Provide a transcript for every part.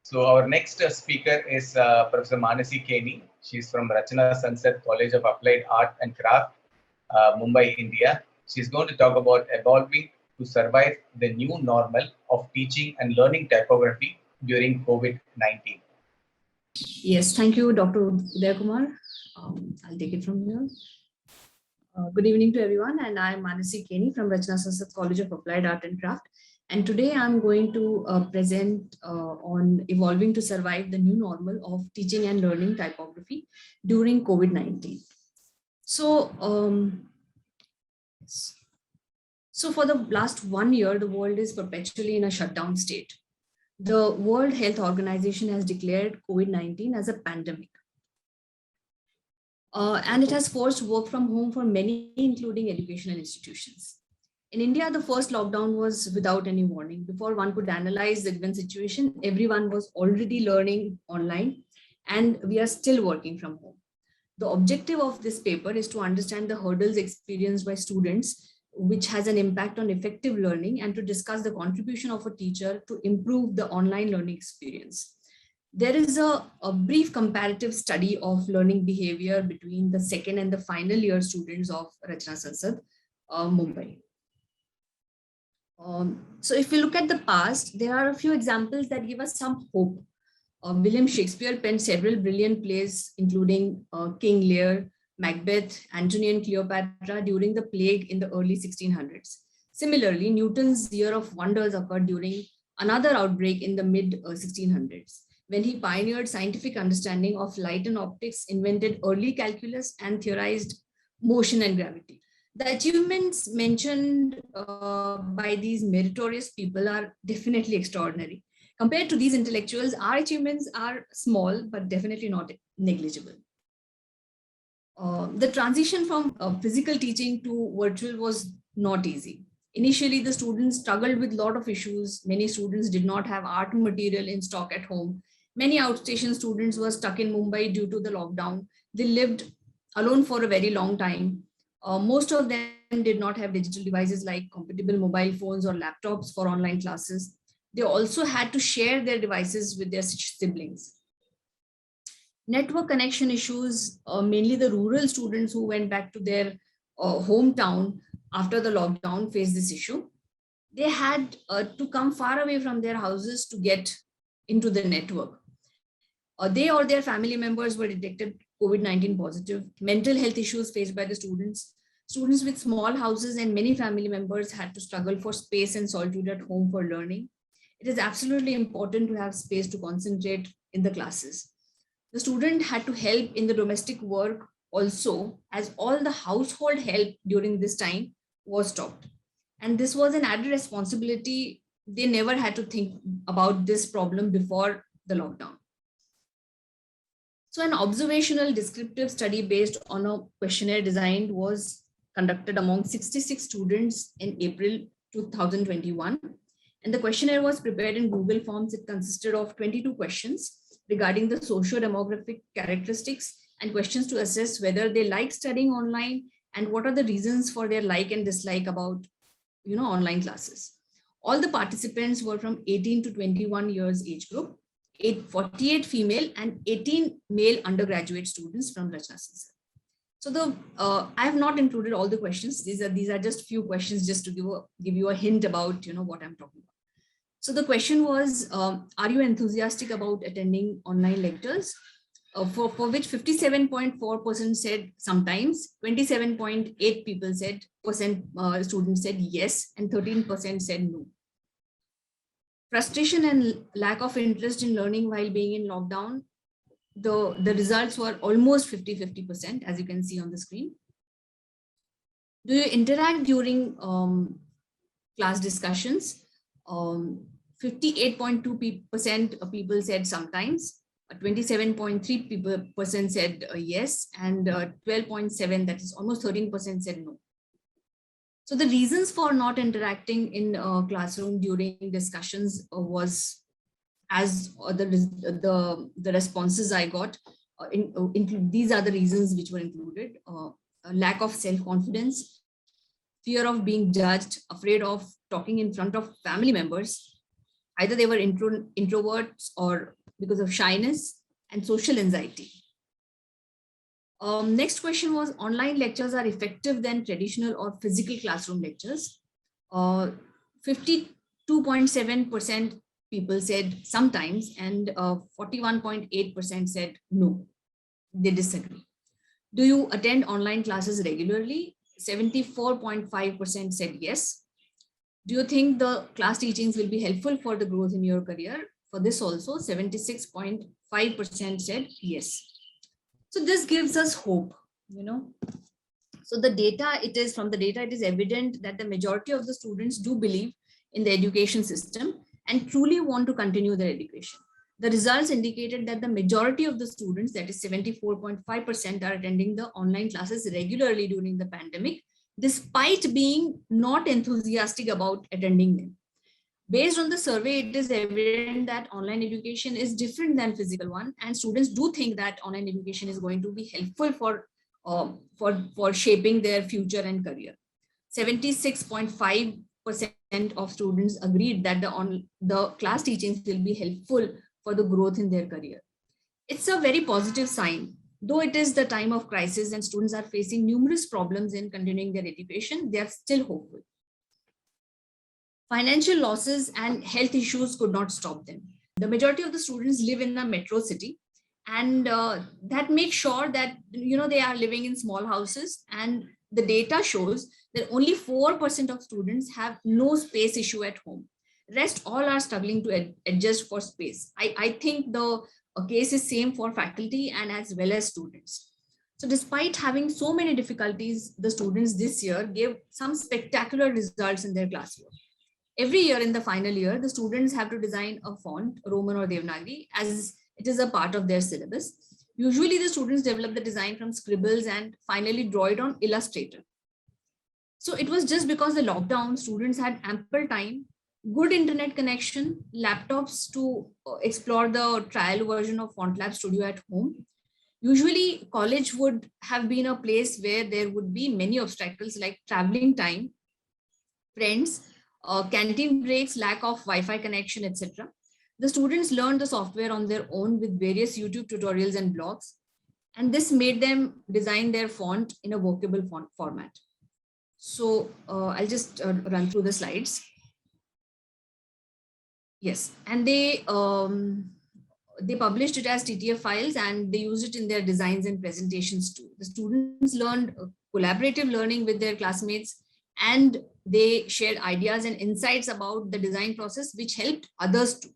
So our next speaker is Professor Manasi Keni. She's from Rachana Sansad College of Applied Art and Craft, Mumbai, India. She's going to talk about evolving to survive the new normal of teaching and learning typography during COVID-19. Yes, thank you, Dr. Udaya Kumar. I'll take it from here. Good evening to everyone, and I'm Manasi Keni from Rachana Sansad College of Applied Art and Craft. And today I'm going to present on evolving to survive the new normal of teaching and learning typography during COVID-19. So for the last 1 year, the world is perpetually in a shutdown state. The World Health Organization has declared COVID-19 as a pandemic. And it has forced work from home for many, including educational institutions. In India, the first lockdown was without any warning. Before one could analyze the given situation, everyone was already learning online, and we are still working from home. The objective of this paper is to understand the hurdles experienced by students, which has an impact on effective learning, and to discuss the contribution of a teacher to improve the online learning experience. There is a brief comparative study of learning behavior between the second and the final year students of Rachana Sansad, Mumbai. So if we look at the past, there are a few examples that give us some hope. William Shakespeare penned several brilliant plays, including King Lear, Macbeth, Antony and Cleopatra during the plague in the early 1600s. Similarly, Newton's Year of Wonders occurred during another outbreak in the mid 1600s, when he pioneered scientific understanding of light and optics, invented early calculus, and theorized motion and gravity. The achievements mentioned by these meritorious people are definitely extraordinary. Compared to these intellectuals, our achievements are small, but definitely not negligible. The transition from physical teaching to virtual was not easy. Initially, the students struggled with a lot of issues. Many students did not have art material in stock at home. Many outstation students were stuck in Mumbai due to the lockdown. They lived alone for a very long time. Most of them did not have digital devices like compatible mobile phones or laptops for online classes. They also had to share their devices with their siblings. Network connection issues, mainly the rural students who went back to their hometown after the lockdown faced this issue. They had to come far away from their houses to get into the network. They or their family members were detected COVID-19 positive. Mental health issues faced by the students. Students with small houses and many family members had to struggle for space and solitude at home for learning. It is absolutely important to have space to concentrate in the classes. The student had to help in the domestic work also, as all the household help during this time was stopped. And this was an added responsibility. They never had to think about this problem before the lockdown. So an observational descriptive study based on a questionnaire designed was conducted among 66 students in April 2021. And the questionnaire was prepared in Google Forms. It consisted of 22 questions regarding the socio-demographic characteristics and questions to assess whether they like studying online and what are the reasons for their like and dislike about online classes. All the participants were from 18 to 21 years age group. 48 female and 18 male undergraduate students from Rachana Sansad. So I have not included all the questions. These are just few questions just to give you a hint about what I'm talking about. So the question was, are you enthusiastic about attending online lectures? For which 57.4% said sometimes, 27.8 people said students said yes, and 13% said no. Frustration and lack of interest in learning while being in lockdown, the results were almost 50-50%, as you can see on the screen. Do you interact during class discussions? 58.2% of people said sometimes, 27.3% said yes, and 12.7%, that is almost 13%, said no. So the reasons for not interacting in classroom during discussions was, as the responses I got, these are the reasons which were included: lack of self-confidence, fear of being judged, afraid of talking in front of family members. Either they were introverts or because of shyness and social anxiety. Next question was, online lectures are effective than traditional or physical classroom lectures. 52.7% people said sometimes, and 41.8% said no, they disagree. Do you attend online classes regularly? 74.5% said yes. Do you think the class teachings will be helpful for the growth in your career? For this also, 76.5% said yes. So this gives us hope, you know. So the data, it is evident that the majority of the students do believe in the education system and truly want to continue their education. The results indicated that the majority of the students, that is 74.5%, are attending the online classes regularly during the pandemic, despite being not enthusiastic about attending them. Based on the survey, it is evident that online education is different than physical one, and students do think that online education is going to be helpful for shaping their future and career. 76.5% of students agreed that the class teachings will be helpful for the growth in their career. It's a very positive sign. Though it is the time of crisis and students are facing numerous problems in continuing their education, they are still hopeful. Financial losses and health issues could not stop them. The majority of the students live in a metro city, and that makes sure that they are living in small houses, and the data shows that only 4% of students have no space issue at home. Rest all are struggling to adjust for space. I think the case is same for faculty and as well as students. So despite having so many difficulties, the students this year gave some spectacular results in their classwork. Every year in the final year, the students have to design a font, Roman or Devanagari, as it is a part of their syllabus. Usually the students develop the design from scribbles and finally draw it on Illustrator. So it was just because the lockdown, students had ample time, good internet connection, laptops to explore the trial version of FontLab Studio at home. Usually college would have been a place where there would be many obstacles like traveling time, friends, canteen breaks, lack of Wi-Fi connection, etc. The students learned the software on their own with various YouTube tutorials and blogs, and this made them design their font in a workable font format. So I'll just run through the slides. Yes, and they published it as TTF files, and they used it in their designs and presentations too. The students learned collaborative learning with their classmates, and they shared ideas and insights about the design process, which helped others too.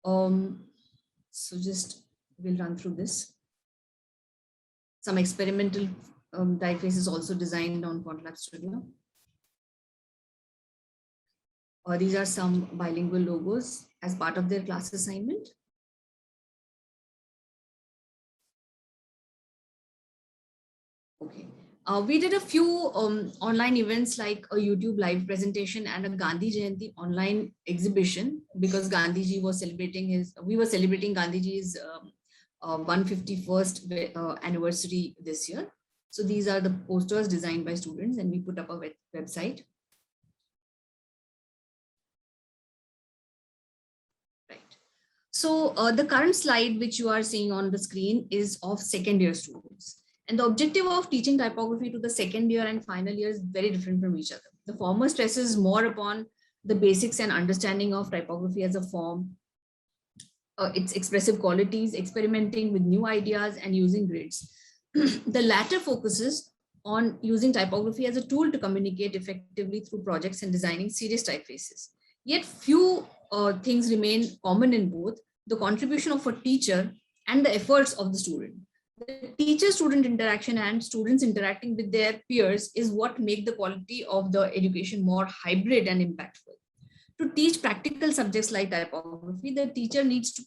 So just we'll run through this. Some experimental typefaces also designed on FontLab Studio. These are some bilingual logos as part of their class assignment. Okay. We did a few online events like a YouTube live presentation and a Gandhi Jayanti online exhibition, because Gandhiji was celebrating we were celebrating Gandhiji's 151st anniversary this year. So these are the posters designed by students, and we put up a website. Right. So the current slide which you are seeing on the screen is of second year students. And the objective of teaching typography to the second year and final year is very different from each other. The former stresses more upon the basics and understanding of typography as a form, its expressive qualities, experimenting with new ideas, and using grids. The latter focuses on using typography as a tool to communicate effectively through projects and designing serious typefaces. Yet few things remain common in both: the contribution of a teacher and the efforts of the student. The teacher-student interaction and students interacting with their peers is what make the quality of the education more hybrid and impactful. To teach practical subjects like typography, the teacher needs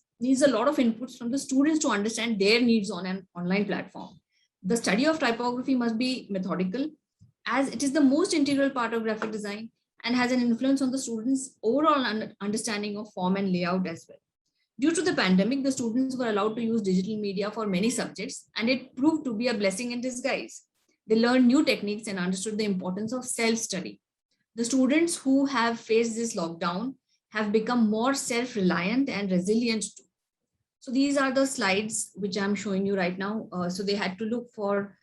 a lot of inputs from the students to understand their needs on an online platform. The study of typography must be methodical, as it is the most integral part of graphic design and has an influence on the students' overall understanding of form and layout as well. Due to the pandemic, the students were allowed to use digital media for many subjects, and it proved to be a blessing in disguise. They learned new techniques and understood the importance of self-study. The students who have faced this lockdown have become more self-reliant and resilient too. So these are the slides which I'm showing you right now. So they had to look for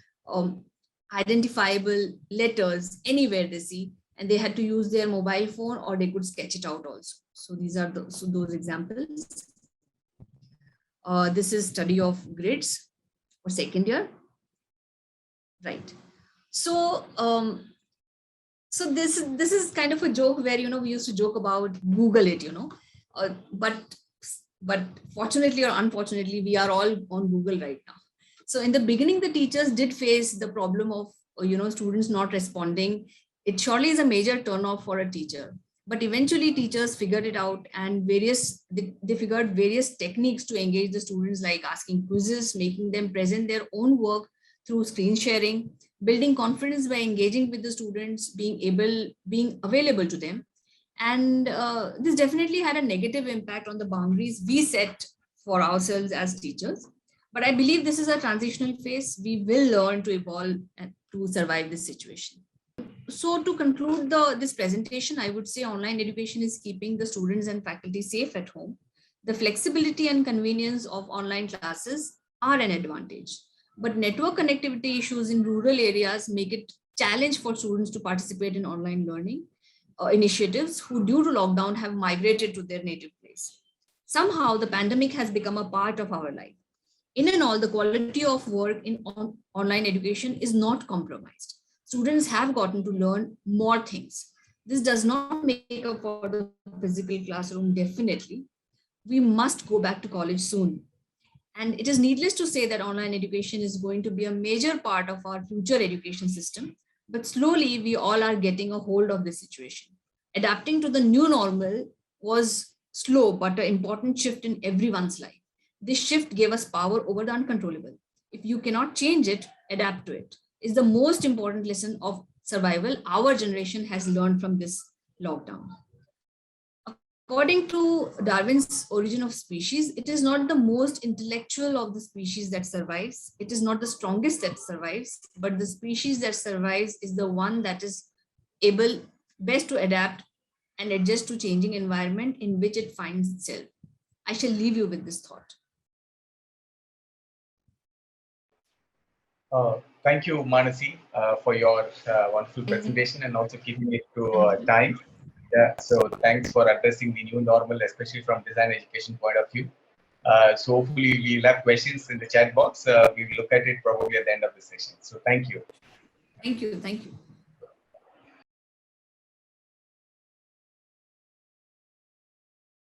identifiable letters anywhere they see, and they had to use their mobile phone or they could sketch it out also. So these are those examples. This is study of grids for second year, right? So so this is kind of a joke where, you know, we used to joke about Google it, you know, but fortunately or unfortunately, we are all on Google right now. So in the beginning, the teachers did face the problem of, you know, students not responding. It surely is a major turnoff for a teacher, but eventually teachers figured it out, and they figured various techniques to engage the students, like asking quizzes, making them present their own work through screen sharing, building confidence by engaging with the students, being available to them. And this definitely had a negative impact on the boundaries we set for ourselves as teachers. But I believe this is a transitional phase. We will learn to evolve and to survive this situation. So to conclude this presentation, I would say online education is keeping the students and faculty safe at home. The flexibility and convenience of online classes are an advantage, but network connectivity issues in rural areas make it challenge for students to participate in online learning initiatives who, due to lockdown, have migrated to their native place. Somehow, the pandemic has become a part of our life. In and all, the quality of work in online education is not compromised. Students have gotten to learn more things. This does not make up for the physical classroom, definitely. We must go back to college soon. And it is needless to say that online education is going to be a major part of our future education system. But slowly, we all are getting a hold of this situation. Adapting to the new normal was slow, but an important shift in everyone's life. This shift gave us power over the uncontrollable. If you cannot change it, adapt to it. Is the most important lesson of survival our generation has learned from this lockdown. According to Darwin's Origin of Species, it is not the most intellectual of the species that survives. It is not the strongest that survives, but the species that survives is the one that is able best to adapt and adjust to changing environment in which it finds itself. I shall leave you with this thought. Thank you, Manasi, for your wonderful presentation and also keeping it to time. Yeah, so thanks for addressing the new normal, especially from design education point of view. So hopefully we'll have questions in the chat box. We will look at it probably at the end of the session. So thank you. Thank you. Thank you.